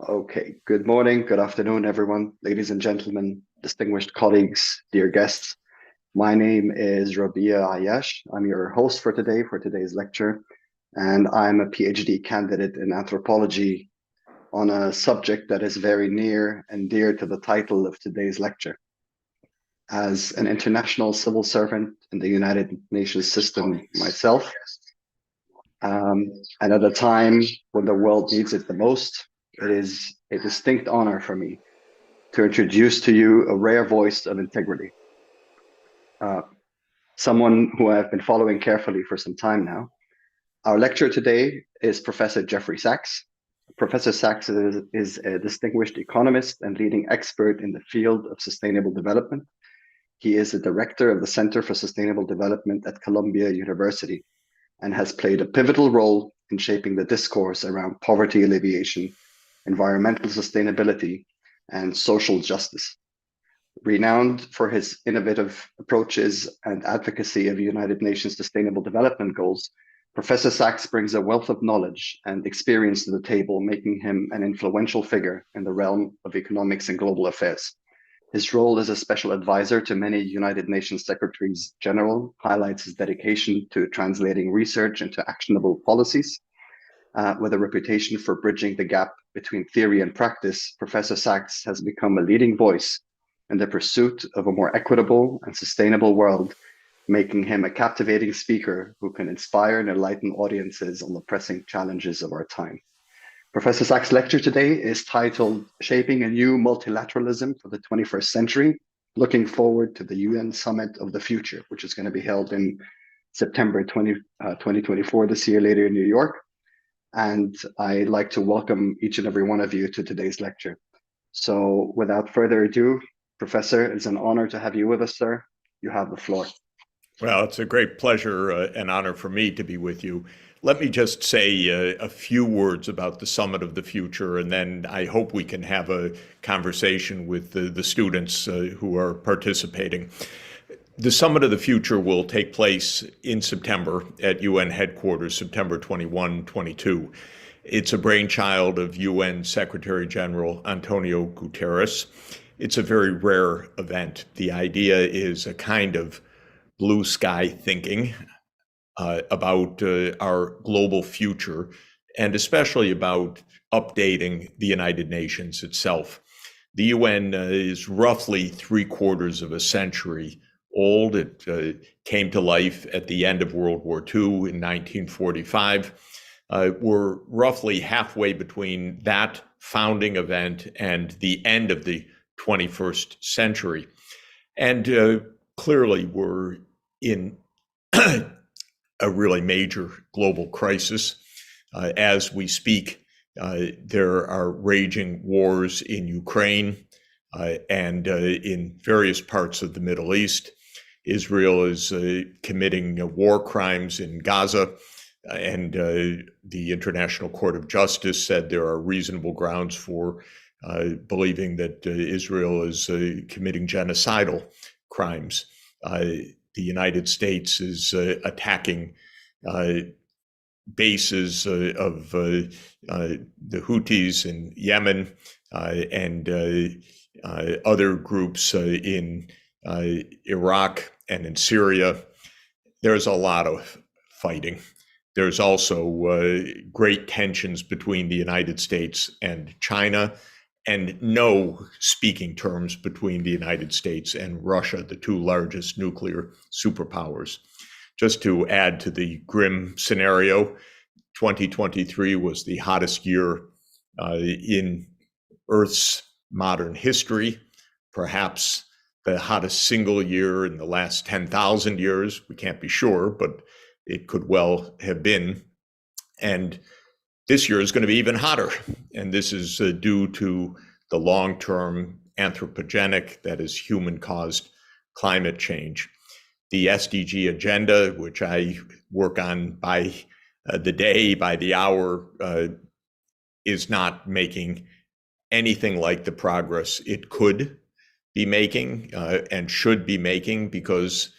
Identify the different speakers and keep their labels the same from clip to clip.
Speaker 1: Okay, good morning, good afternoon, everyone, ladies and gentlemen, distinguished colleagues, dear guests. My name is Rabia Ayash. I'm your host for today, for today's lecture, and I'm a PhD candidate in anthropology on a subject that is very near and dear to the title of today's lecture. As an international civil servant in the United Nations system myself, and at a time when the world needs it the most, it is a distinct honor for me to introduce to you a rare voice of integrity, uh, someone who I've been following carefully for some time now. Our lecturer today is Professor Jeffrey Sachs. Professor Sachs is a distinguished economist and leading expert in the field of sustainable development. He is the director of the Center for Sustainable Development at Columbia University and has played a pivotal role in shaping the discourse around poverty alleviation, environmental sustainability, and social justice. Renowned for his innovative approaches and advocacy of United Nations Sustainable Development Goals, Professor Sachs brings a wealth of knowledge and experience to the table, making him an influential figure in the realm of economics and global affairs. His role as a special advisor to many United Nations Secretaries General highlights his dedication to translating research into actionable policies. With a reputation for bridging the gap between theory and practice, Professor Sachs has become a leading voice in the pursuit of a more equitable and sustainable world, making him a captivating speaker who can inspire and enlighten audiences on the pressing challenges of our time. Professor Sachs' lecture today is titled Shaping a New Multilateralism for the 21st Century, looking forward to the UN Summit of the Future, which is going to be held in September 2024 this year, later in New York. And I'd like to welcome each and every one of you to today's lecture. So without further ado, Professor, it's an honor to have you with us, sir. You have the floor.
Speaker 2: Well, it's a great pleasure and honor for me to be with you. Let me just say a few words about the Summit of the Future, and then I hope we can have a conversation with the students who are participating. The Summit of the Future will take place in September at UN headquarters, September 21, 22. It's a brainchild of UN Secretary General Antonio Guterres. It's a very rare event. The idea is a kind of blue sky thinking about our global future, and especially about updating the United Nations itself. The UN is roughly 3/4 of a century old. It came to life at the end of World War II in 1945. We're roughly halfway between that founding event and the end of the 21st century. And clearly, we're in a really major global crisis. As we speak, there are raging wars in Ukraine and in various parts of the Middle East. Israel is committing war crimes in Gaza, and the International Court of Justice said there are reasonable grounds for believing that Israel is committing genocidal crimes. The United States is attacking bases of the Houthis in Yemen and other groups in Iraq and in Syria. There's a lot of fighting. There's also great tensions between the United States and China, and no speaking terms between the United States and Russia, the two largest nuclear superpowers. Just to add to the grim scenario, 2023 was the hottest year in Earth's modern history, perhaps the hottest single year in the last 10,000 years. We can't be sure, but it could well have been. And this year is going to be even hotter, and this is due to the long-term anthropogenic, that is human-caused climate change. The SDG agenda, which I work on by the day, by the hour, is not making anything like the progress it could be making and should be making, because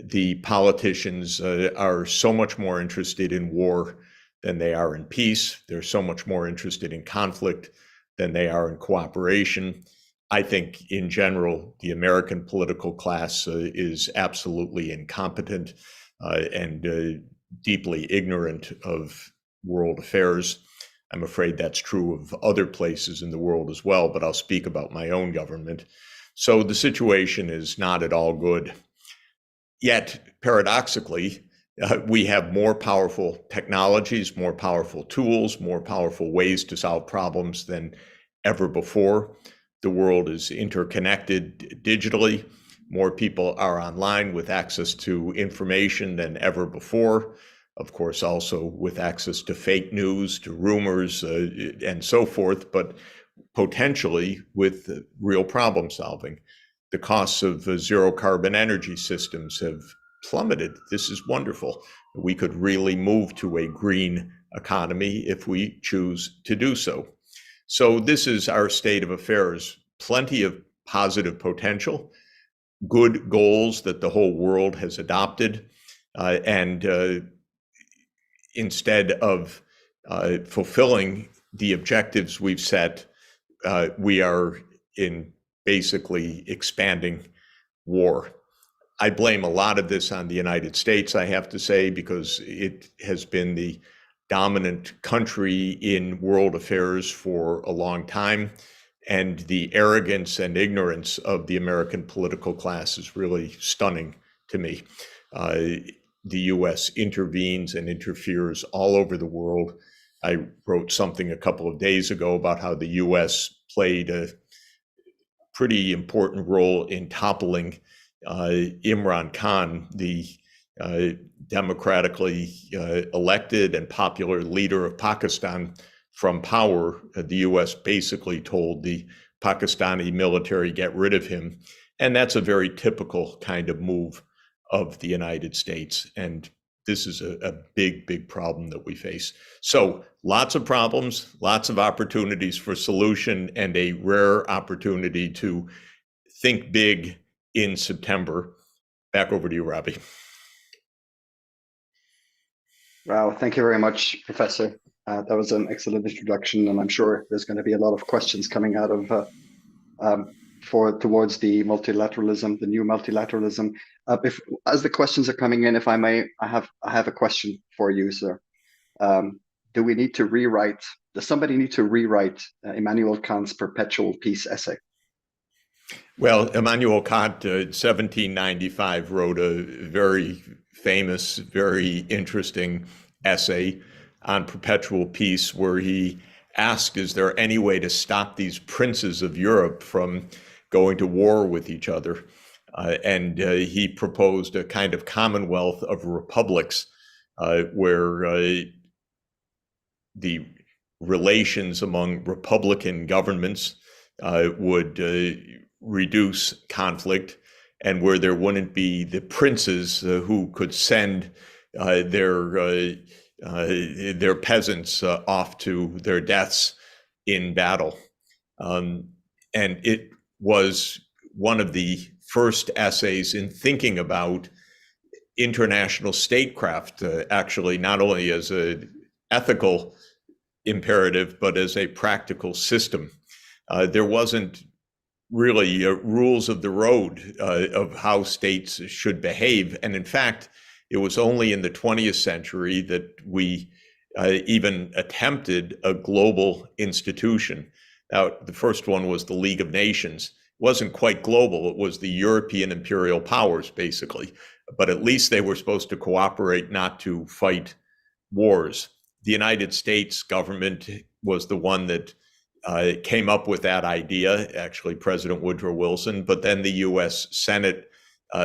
Speaker 2: the politicians are so much more interested in war than they are in peace. They're so much more interested in conflict than they are in cooperation. I think in general, the American political class is absolutely incompetent and deeply ignorant of world affairs. I'm afraid that's true of other places in the world as well, but I'll speak about my own government. So the situation is not at all good. Yet, paradoxically, we have more powerful technologies, more powerful tools, more powerful ways to solve problems than ever before. The world is interconnected digitally. More people are online with access to information than ever before. Of course, also with access to fake news, to rumors, and so forth, but potentially with real problem solving. The costs of zero carbon energy systems have plummeted. This is wonderful. We could really move to a green economy if we choose to do so. So this is our state of affairs. Plenty of positive potential, good goals that the whole world has adopted, and instead of fulfilling the objectives we've set, we are in basically expanding war. I blame a lot of this on the United States, I have to say, because it has been the dominant country in world affairs for a long time. And the arrogance and ignorance of the American political class is really stunning to me. The US intervenes and interferes all over the world. I wrote something a couple of days ago about how the US played a pretty important role in toppling Imran Khan, the democratically elected and popular leader of Pakistan, from power. The US basically told the Pakistani military, get rid of him. And that's a very typical kind of move of the United States. And this is a big, big problem that we face. So lots of problems, lots of opportunities for solution, and a rare opportunity to think big in September. Back over to you, Robbie.
Speaker 1: Wow, thank you very much, Professor. That was an excellent introduction, and I'm sure there's going to be a lot of questions coming out of towards the multilateralism, the new multilateralism. As the questions are coming in, if I may, I have a question for you, sir. Do we need to rewrite? Does somebody need to rewrite Immanuel Kant's Perpetual Peace essay?
Speaker 2: Well, Immanuel Kant, 1795, wrote a very famous, very interesting essay on perpetual peace, where he asked, is there any way to stop these princes of Europe from going to war with each other? And he proposed a kind of commonwealth of republics where the relations among republican governments would reduce conflict, and where there wouldn't be the princes who could send their peasants off to their deaths in battle. And it was one of the first essays in thinking about international statecraft, actually, not only as an ethical imperative, but as a practical system. There wasn't really rules of the road of how states should behave. And in fact, it was only in the 20th century that we even attempted a global institution. Now, the first one was the League of Nations. It wasn't quite global. It was the European imperial powers, basically. But at least they were supposed to cooperate, not to fight wars. The United States government was the one that came up with that idea, actually President Woodrow Wilson, but then the US Senate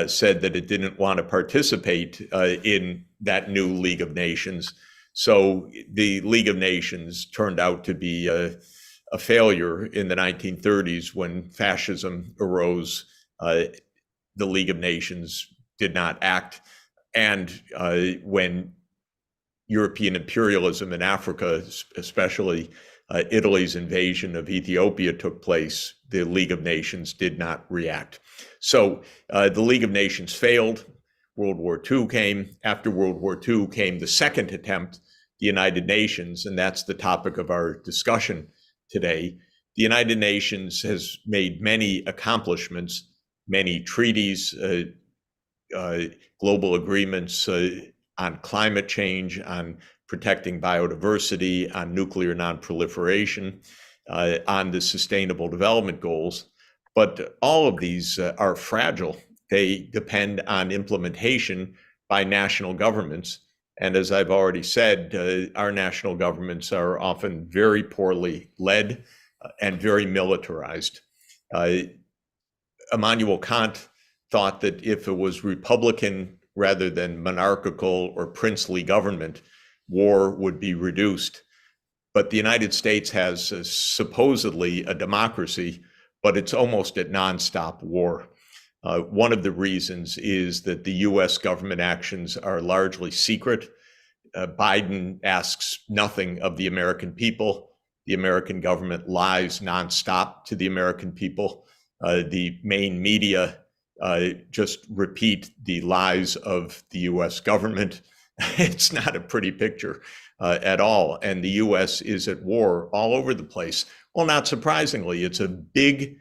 Speaker 2: said that it didn't want to participate in that new League of Nations. So the League of Nations turned out to be a failure in the 1930s when fascism arose. The League of Nations did not act. And when European imperialism in Africa, especially Italy's invasion of Ethiopia, took place, the League of Nations did not react. So the League of Nations failed. World War II came. After World War II came the second attempt, the United Nations, and that's the topic of our discussion today. The United Nations has made many accomplishments, many treaties, global agreements on climate change, on protecting biodiversity, on nuclear nonproliferation, on the Sustainable Development Goals. But all of these are fragile. They depend on implementation by national governments. And as I've already said, our national governments are often very poorly led and very militarized. Immanuel Kant thought that if it was Republican rather than monarchical or princely government, war would be reduced. But the United States has supposedly a democracy, but it's almost at nonstop war. One of the reasons is that the US government actions are largely secret. Biden asks nothing of the American people. The American government lies nonstop to the American people. The main media just repeat the lies of the US government. It's not a pretty picture at all. And the US is at war all over the place. Well, not surprisingly, it's a big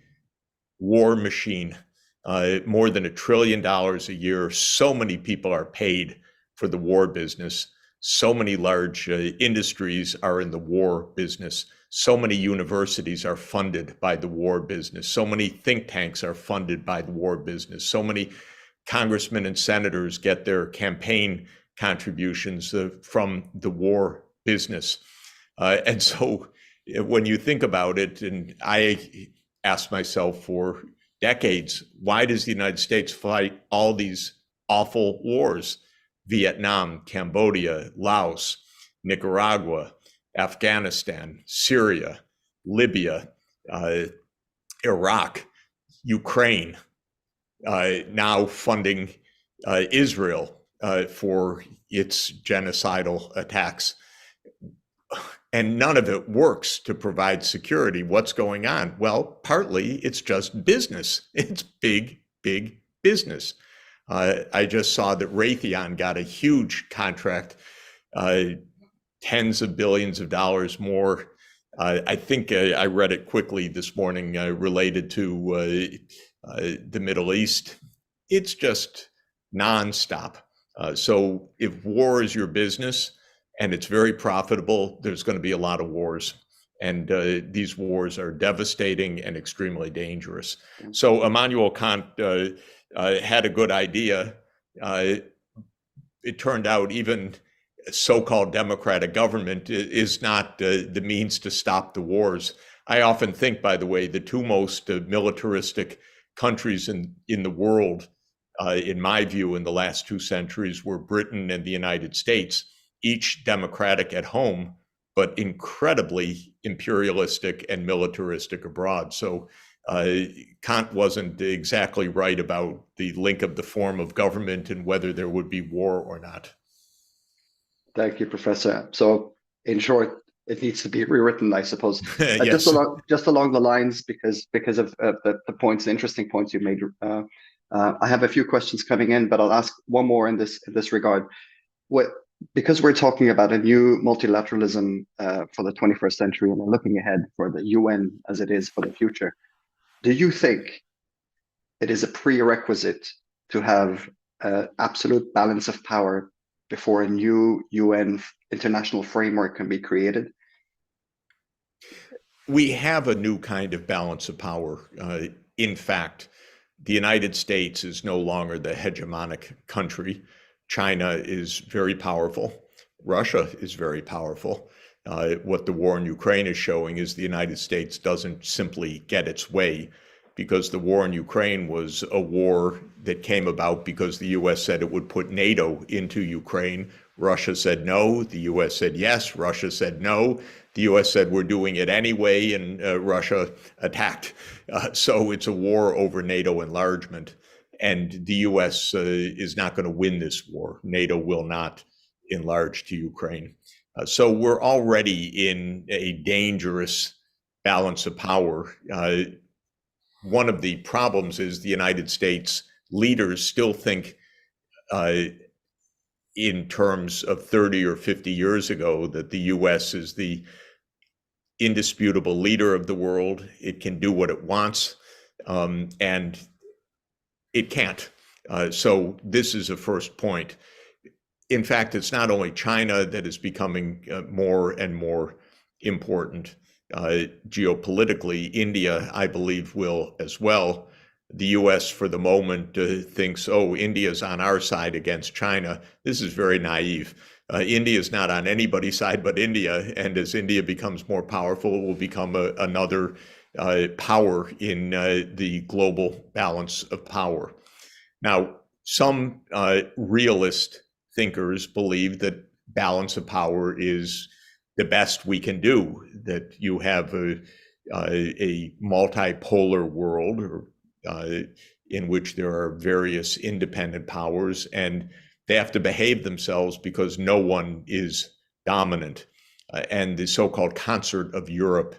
Speaker 2: war machine. More than $1 trillion a year. So many people are paid for the war business. So many large industries are in the war business. So many universities are funded by the war business. So many think tanks are funded by the war business. So many congressmen and senators get their campaign contributions from the war business. And so when you think about it, and I asked myself for decades, why does the United States fight all these awful wars? Vietnam, Cambodia, Laos, Nicaragua, Afghanistan, Syria, Libya, Iraq, Ukraine, now funding Israel for its genocidal attacks. And none of it works to provide security. What's going on? Well, partly it's just business. It's big, big business. I just saw that Raytheon got a huge contract, tens of billions of dollars more. I think I read it quickly this morning related to the Middle East. It's just nonstop. So if war is your business and it's very profitable, there's going to be a lot of wars. And these wars are devastating and extremely dangerous. So Immanuel Kant had a good idea. It turned out even so-called democratic government is not the means to stop the wars. I often think, by the way, the two most militaristic countries in the world, in my view, in the last 2 centuries were Britain and the United States, each democratic at home, but incredibly imperialistic and militaristic abroad. So Kant wasn't exactly right about the link of the form of government and whether there would be war or not.
Speaker 1: Thank you, Professor. So, in short, it needs to be rewritten, I suppose.
Speaker 2: Yes.
Speaker 1: Just along the lines, because of the points, the interesting points you made. I have a few questions coming in, but I'll ask one more in this regard. Because we're talking about a new multilateralism for the 21st century, and we're looking ahead for the UN as it is for the future, do you think it is a prerequisite to have absolute balance of power before a new UN international framework can be created?
Speaker 2: We have a new kind of balance of power. In fact, the United States is no longer the hegemonic country. China is very powerful. Russia is very powerful. What the war in Ukraine is showing is the United States doesn't simply get its way, because the war in Ukraine was a war that came about because the US said it would put NATO into Ukraine. Russia said no. The US said yes. Russia said no. The US said we're doing it anyway, and Russia attacked. So it's a war over NATO enlargement. And the US is not going to win this war. NATO will not enlarge to Ukraine. So we're already in a dangerous balance of power. One of the problems is the United States leaders still think in terms of 30 or 50 years ago that the US is the indisputable leader of the world. It can do what it wants, and it can't. So this is a first point. In fact, it's not only China that is becoming more and more important geopolitically. India, I believe, will as well. The US, for the moment, thinks, oh, India's on our side against China. This is very naive. India is not on anybody's side but India. And as India becomes more powerful, it will become another power in the global balance of power. Now, some realist thinkers believe that balance of power is the best we can do, that you have a multipolar world in which there are various independent powers, and they have to behave themselves because no one is dominant. And the so-called concert of Europe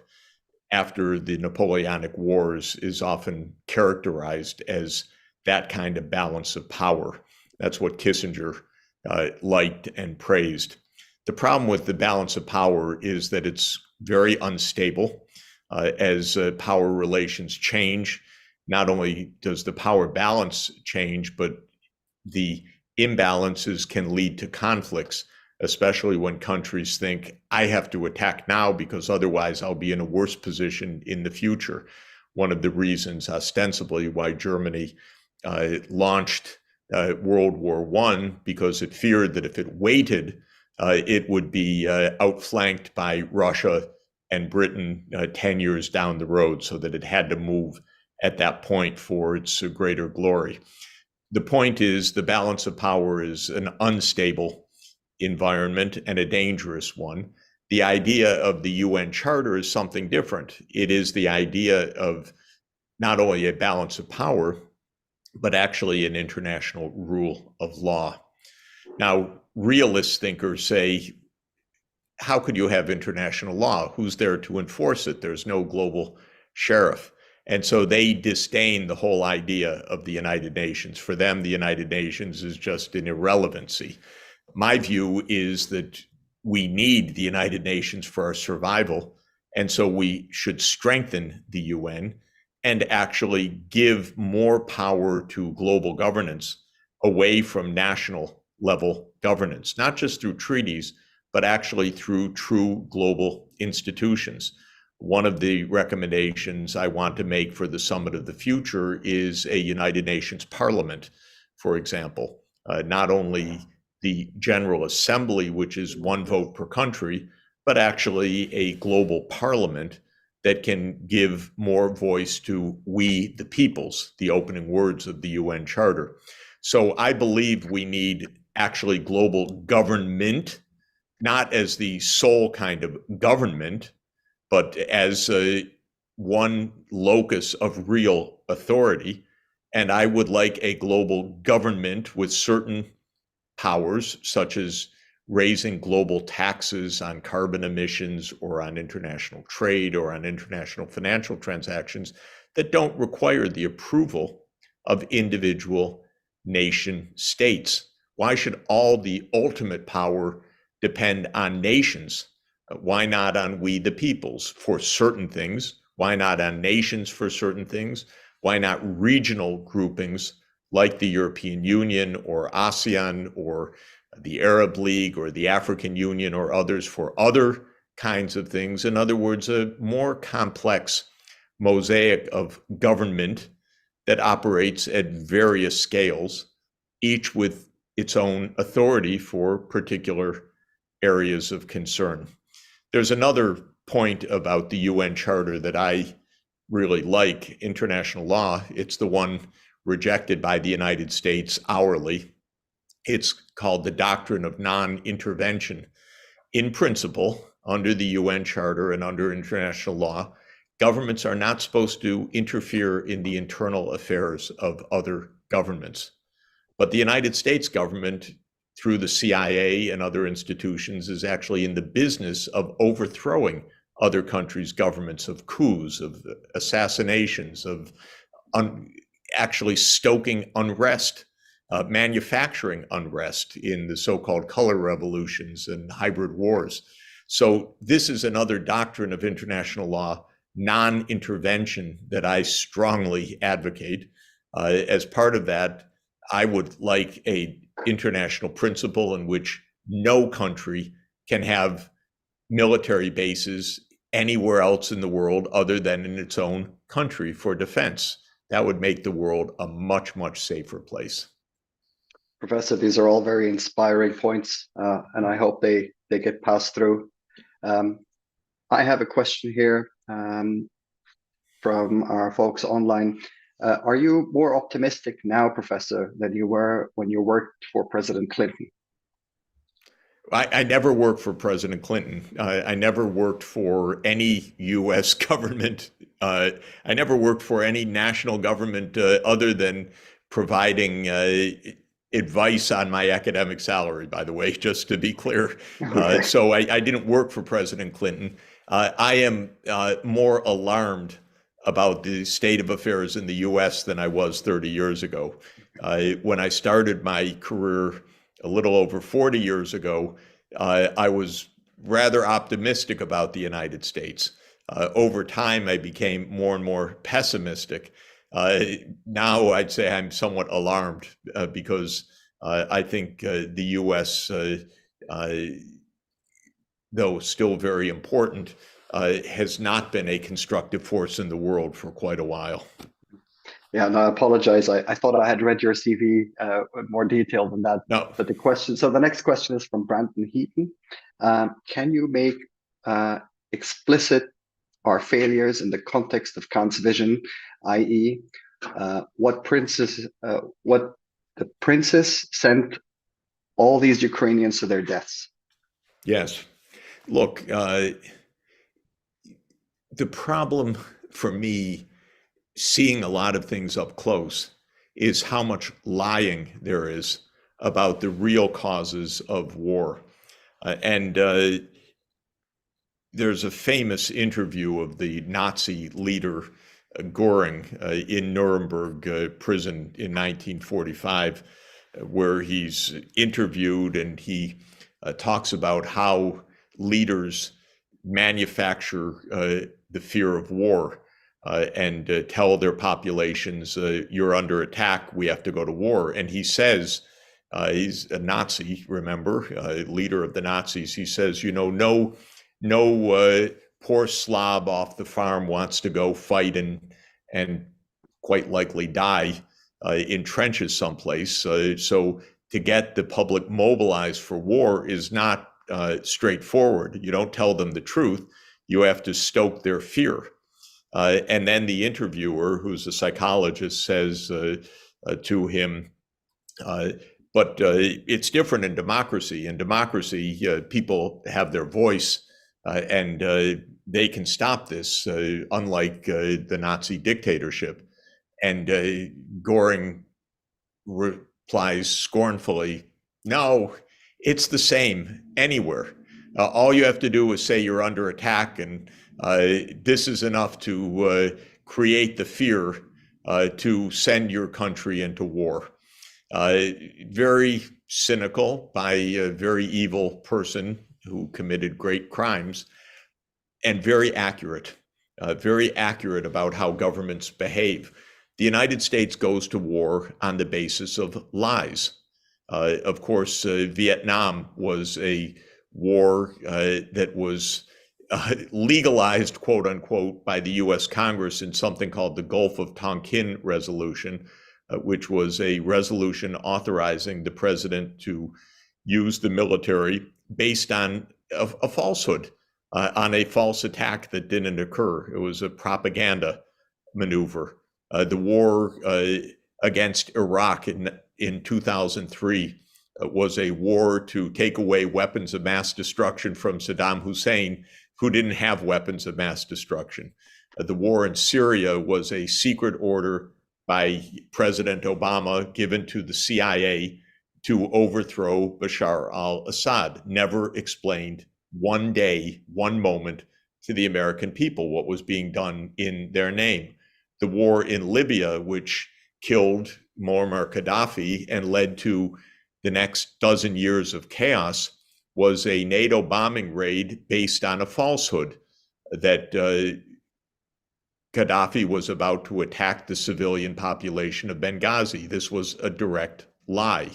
Speaker 2: after the Napoleonic Wars is often characterized as that kind of balance of power. That's what Kissinger liked and praised. The problem with the balance of power is that it's very unstable. As power relations change, not only does the power balance change, but the imbalances can lead to conflicts, especially when countries think, I have to attack now because otherwise I'll be in a worse position in the future. One of the reasons, ostensibly, why Germany launched World War I, because it feared that if it waited, it would be outflanked by Russia and Britain 10 years down the road, so that it had to move at that point for its greater glory. The point is, the balance of power is an unstable environment and a dangerous one. The idea of the UN Charter is something different. It is the idea of not only a balance of power, but actually an international rule of law. Now, realist thinkers say, how could you have international law? Who's there to enforce it? There's no global sheriff. And so they disdain the whole idea of the United Nations. For them, the United Nations is just an irrelevancy. My view is that we need the United Nations for our survival, and so we should strengthen the UN and actually give more power to global governance away from national level governance, not just through treaties, but actually through true global institutions. One of the recommendations I want to make for the Summit of the Future is a United Nations Parliament, for example. Not only the General Assembly, which is one vote per country, but actually a global parliament that can give more voice to we the peoples, the opening words of the UN Charter. So I believe we need actually global government, not as the sole kind of government, but as one locus of real authority. And I would like a global government with certain powers, such as raising global taxes on carbon emissions or on international trade or on international financial transactions, that don't require the approval of individual nation states. Why should all the ultimate power depend on nations? Why not on we the peoples for certain things? Why not on nations for certain things? Why not regional groupings like the European Union or ASEAN or the Arab League or the African Union or others for other kinds of things? In other words, a more complex mosaic of government that operates at various scales, each with its own authority for particular areas of concern. There's another point about the UN Charter that I really like, international law. It's the one rejected by the United States hourly. It's called the doctrine of non-intervention. In principle, under the UN Charter and under international law, governments are not supposed to interfere in the internal affairs of other governments. But the United States government, through the CIA and other institutions, is actually in the business of overthrowing other countries' governments, of coups, of assassinations, of actually stoking unrest, manufacturing unrest in the so-called color revolutions and hybrid wars. So this is another doctrine of international law, non-intervention, that I strongly advocate. As part of that, I would like a international principle in which no country can have military bases anywhere else in the world other than in its own country for defense. That would make the world a much, much safer place.
Speaker 1: Professor, these are all very inspiring points, and I hope they get passed through. I have a question here from our folks online. Are you more optimistic now, Professor, than you were when you worked for President Clinton?
Speaker 2: I never worked for President Clinton. I never worked for any U.S. government. I never worked for any national government other than providing advice on my academic salary, by the way, just to be clear.
Speaker 1: Okay.
Speaker 2: So I didn't work for President Clinton. I am more alarmed about the state of affairs in the U.S. than I was 30 years ago. When I started my career a little over 40 years ago, I was rather optimistic about the United States. Over time, I became more and more pessimistic. Now I'd say I'm somewhat alarmed because I think the U.S., though still very important, has not been a constructive force in the world for quite a while.
Speaker 1: Yeah, no, I apologize. I thought I had read your CV with more detail than that.
Speaker 2: No.
Speaker 1: But the next question is from Brandon Heaton. Can you make explicit our failures in the context of Kant's vision, i.e., what the princes sent all these Ukrainians to their deaths?
Speaker 2: Yes. Look, the problem for me, seeing a lot of things up close, is how much lying there is about the real causes of war. And there's a famous interview of the Nazi leader Goering in Nuremberg prison in 1945, where he's interviewed and he talks about how leaders manufacture the fear of war and tell their populations, you're under attack, we have to go to war. And he says, he's a Nazi, remember, leader of the Nazis. He says, no poor slob off the farm wants to go fight and quite likely die in trenches someplace. So to get the public mobilized for war is not straightforward. You don't tell them the truth. You have to stoke their fear. And then the interviewer, who's a psychologist, says to him, but it's different in democracy. In democracy, people have their voice and they can stop this, unlike the Nazi dictatorship. And Goring replies scornfully, no, it's the same anywhere. All you have to do is say you're under attack, and this is enough to create the fear to send your country into war. Very cynical by a very evil person who committed great crimes, and very accurate about how governments behave. The United States goes to war on the basis of lies. Of course, Vietnam was a war that was legalized, quote unquote, by the US Congress in something called the Gulf of Tonkin Resolution, which was a resolution authorizing the president to use the military based on a falsehood, on a false attack that didn't occur. It was a propaganda maneuver. The war against Iraq in 2003 was a war to take away weapons of mass destruction from Saddam Hussein, who didn't have weapons of mass destruction. The war in Syria was a secret order by President Obama given to the CIA to overthrow Bashar al-Assad. Never explained one day, one moment to the American people what was being done in their name. The war in Libya, which killed Muammar Gaddafi and led to the next dozen years of chaos, was a NATO bombing raid based on a falsehood that Gaddafi was about to attack the civilian population of Benghazi. This was a direct lie.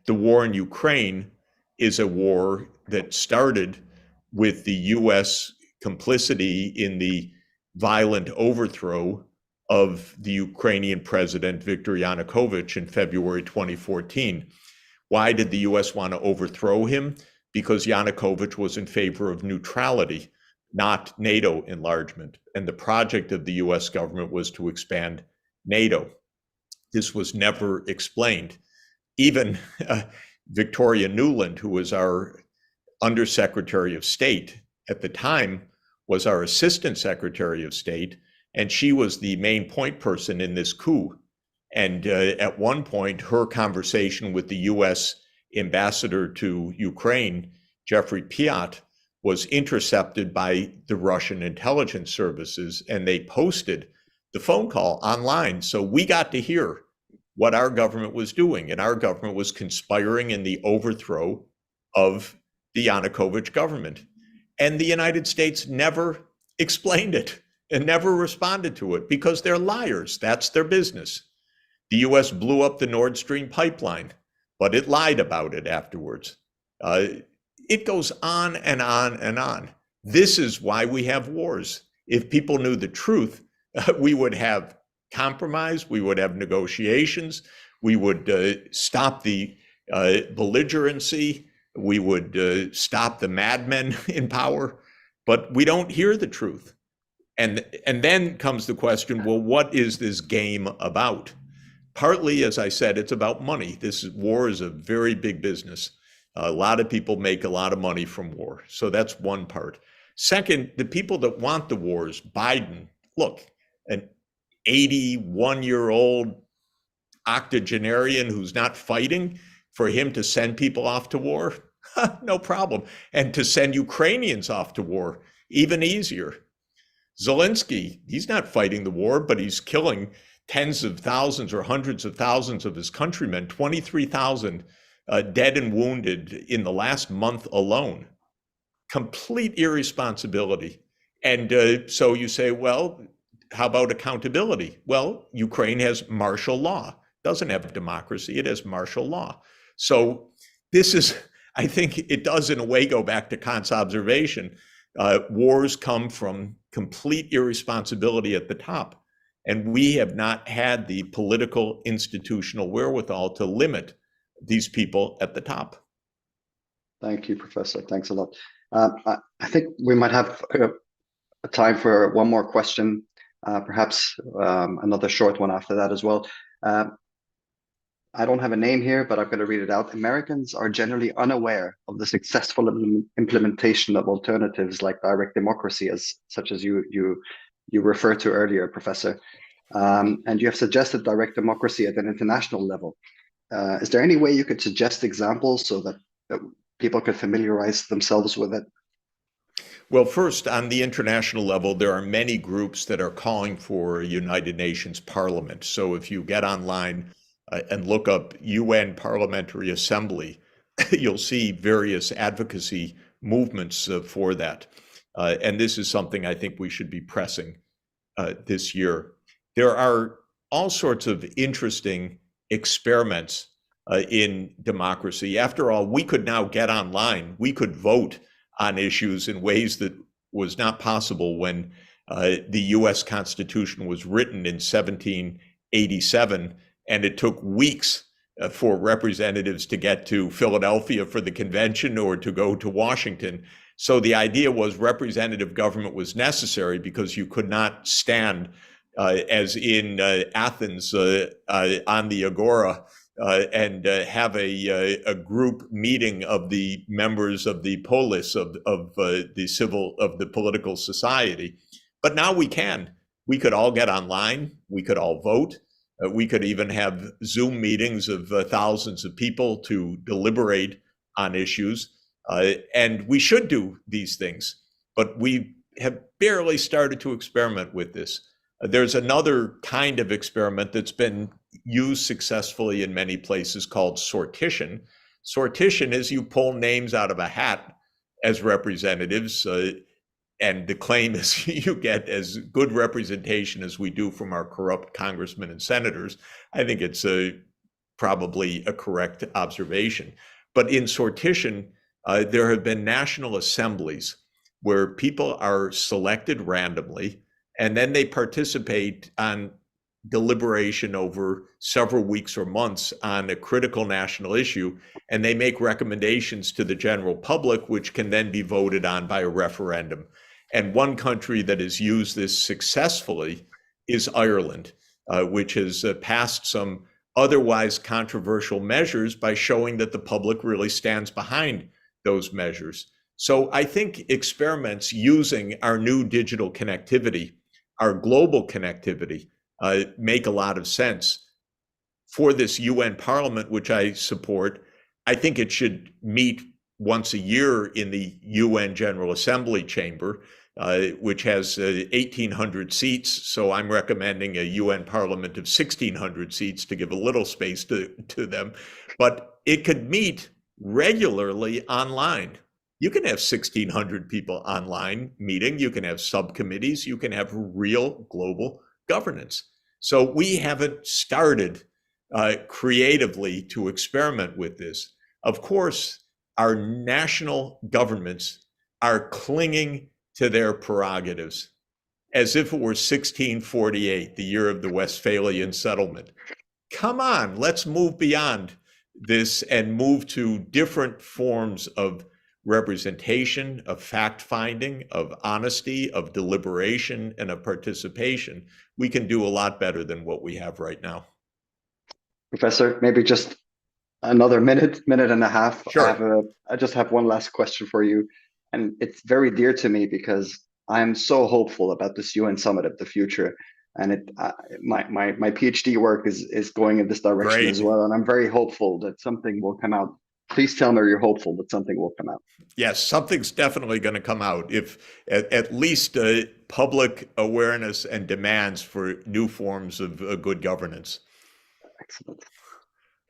Speaker 2: The war in Ukraine is a war that started with the US complicity in the violent overthrow of the Ukrainian president Viktor Yanukovych in February 2014. Why did the US want to overthrow him? Because Yanukovych was in favor of neutrality, not NATO enlargement. And the project of the US government was to expand NATO. This was never explained. Even Victoria Nuland, who was our Undersecretary of State at the time, was our Assistant Secretary of State, and she was the main point person in this coup. And at one point, her conversation with the US ambassador to Ukraine, Jeffrey Piat, was intercepted by the Russian intelligence services, and they posted the phone call online. So we got to hear what our government was doing, and our government was conspiring in the overthrow of the Yanukovych government. And the United States never explained it and never responded to it because they're liars. That's their business. The US blew up the Nord Stream pipeline, but it lied about it afterwards. It goes on and on and on. This is why we have wars. If people knew the truth, we would have compromise, we would have negotiations, we would stop the belligerency, we would stop the madmen in power, but we don't hear the truth. And then comes the question, well, what is this game about? Partly, as I said, it's about money. War is a very big business. A lot of people make a lot of money from war. So that's one part. Second, the people that want the wars, Biden, look, an 81-year-old octogenarian who's not fighting, for him to send people off to war, no problem. And to send Ukrainians off to war, even easier. Zelensky, he's not fighting the war, but he's killing tens of thousands or hundreds of thousands of his countrymen, 23,000 dead and wounded in the last month alone. Complete irresponsibility. And so you say, well, how about accountability? Well, Ukraine has martial law. Doesn't have democracy, it has martial law. So this is, I think it does in a way go back to Kant's observation. Wars come from complete irresponsibility at the top. And we have not had the political institutional wherewithal to limit these people at the top.
Speaker 1: Thank you, Professor. Thanks a lot. I think we might have a time for one more question, perhaps another short one after that as well. I don't have a name here, but I'm going to read it out. Americans are generally unaware of the successful implementation of alternatives like direct democracy, such as you referred to earlier, Professor. And you have suggested direct democracy at an international level. Is there any way you could suggest examples so that people could familiarize themselves with it?
Speaker 2: Well, first, on the international level, there are many groups that are calling for a United Nations Parliament. So if you get online and look up UN Parliamentary Assembly, you'll see various advocacy movements for that. And this is something I think we should be pressing this year. There are all sorts of interesting experiments in democracy. After all, we could now get online. We could vote on issues in ways that was not possible when the US Constitution was written in 1787, and it took weeks for representatives to get to Philadelphia for the convention or to go to Washington. So the idea was representative government was necessary because you could not stand as in Athens on the Agora and have a group meeting of the members of the polis of the political society. But now we can. We could all get online. We could all vote. We could even have Zoom meetings of thousands of people to deliberate on issues. And we should do these things. But we have barely started to experiment with this. There's another kind of experiment that's been used successfully in many places called sortition. Sortition is you pull names out of a hat as representatives, and the claim is you get as good representation as we do from our corrupt congressmen and senators. I think it's probably a correct observation. But in sortition, there have been national assemblies where people are selected randomly, and then they participate on deliberation over several weeks or months on a critical national issue, and they make recommendations to the general public, which can then be voted on by a referendum. And one country that has used this successfully is Ireland, which has passed some otherwise controversial measures by showing that the public really stands behind those measures. So I think experiments using our new digital connectivity, our global connectivity, make a lot of sense. For this UN Parliament, which I support, I think it should meet once a year in the UN General Assembly chamber, which has 1,800 seats. So I'm recommending a UN Parliament of 1,600 seats to give a little space to them. But it could meet regularly online. You can have 1,600 people online meeting. You can have subcommittees. You can have real global governance. So we haven't started creatively to experiment with this. Of course, our national governments are clinging to their prerogatives as if it were 1648, the year of the Westphalian settlement. Come on, let's move beyond this and move to different forms of representation, of fact-finding, of honesty, of deliberation, and of participation. We can do a lot better than what we have right now.
Speaker 1: Professor, maybe just another minute and a half.
Speaker 2: Sure.
Speaker 1: I just have one last question for you, and it's very dear to me because I'm so hopeful about this UN summit of the future, and my PhD work is going in this direction as
Speaker 2: Great.
Speaker 1: well, and I'm very hopeful that something will come out. Please tell me you're hopeful that something will come out.
Speaker 2: Yes, something's definitely going to come out. If at least public awareness and demands for new forms of good governance.
Speaker 1: Excellent.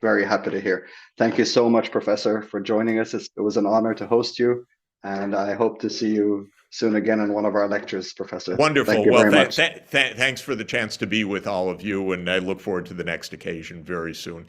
Speaker 1: Very happy to hear. Thank you so much, Professor, for joining us. It was an honor to host you, and I hope to see you soon again in one of our lectures, Professor.
Speaker 2: Wonderful.
Speaker 1: Thank you
Speaker 2: Well,
Speaker 1: very much.
Speaker 2: thanks for the chance to be with all of you, and I look forward to the next occasion very soon.